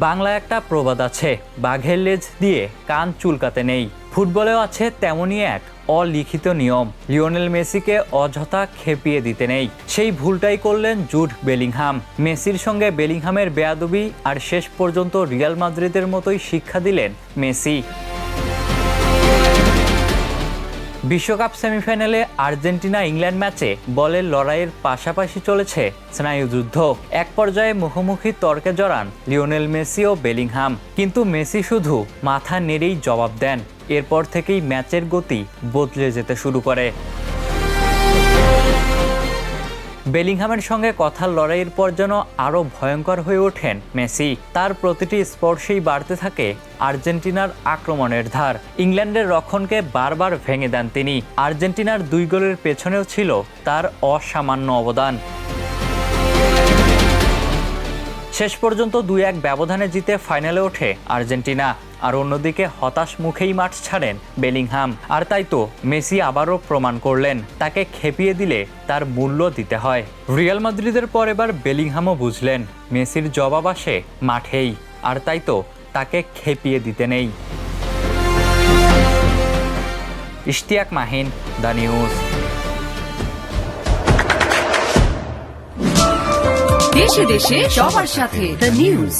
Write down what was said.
বাংলায় একটা প্রবাদ আছে, বাঘের লেজ দিয়ে কান চুলকাতে নেই। ফুটবলেও আছে তেমনই এক অলিখিত নিয়ম, লিওনেল মেসিকে অযথা খেপিয়ে দিতে নেই। সেই ভুলটাই করলেন জুড বেলিংহাম। মেসির সঙ্গে বেলিংহামের বেয়াদবি, আর শেষ পর্যন্ত রিয়াল মাদ্রিদের মতোই শিক্ষা দিলেন মেসি। বিশ্বকাপ সেমিফাইনালে আর্জেন্টিনা ইংল্যান্ড ম্যাচে বলের লড়াইয়ের পাশাপাশি চলেছে স্নায়ুযুদ্ধ। এক পর্যায়ে মুখোমুখি তর্কে জড়ান লিওনেল মেসি ও বেলিংহাম, কিন্তু মেসি শুধু মাথা নেড়েই জবাব দেন। এরপর থেকেই ম্যাচের গতি বদলে যেতে শুরু করে। বেলিংহামের সঙ্গে কথার লড়াইয়ের পর যেন আরও ভয়ঙ্কর হয়ে ওঠেন মেসি। তার প্রতিটি স্পর্শেই বাড়তে থাকে আর্জেন্টিনার আক্রমণের ধার। ইংল্যান্ডের রক্ষণকে বারবার ভেঙে দেন তিনি। আর্জেন্টিনার 2 গোলের পেছনেও ছিল তার অসামান্য অবদান। শেষ পর্যন্ত 2-1 ব্যবধানে জিতে ফাইনালে ওঠে আর্জেন্টিনা। আর অন্যদিকে হতাশ মুখেই মাঠ ছাড়েন বেলিংহাম। আর তাই তো মেসি আবারও প্রমাণ করলেন, তাকে খেপিয়ে দিলে তার মূল্য দিতে হয়। রিয়াল মাদ্রিদের পর এবার বেলিংহামও বুঝলেন, মেসির জবাব আসে মাঠেই। আর তাই তো তাকে খেপিয়ে দিতে নেই। Ishtiaq Mahin, the news. দেশে দেশে সবার সাথে দ্য নিউজ।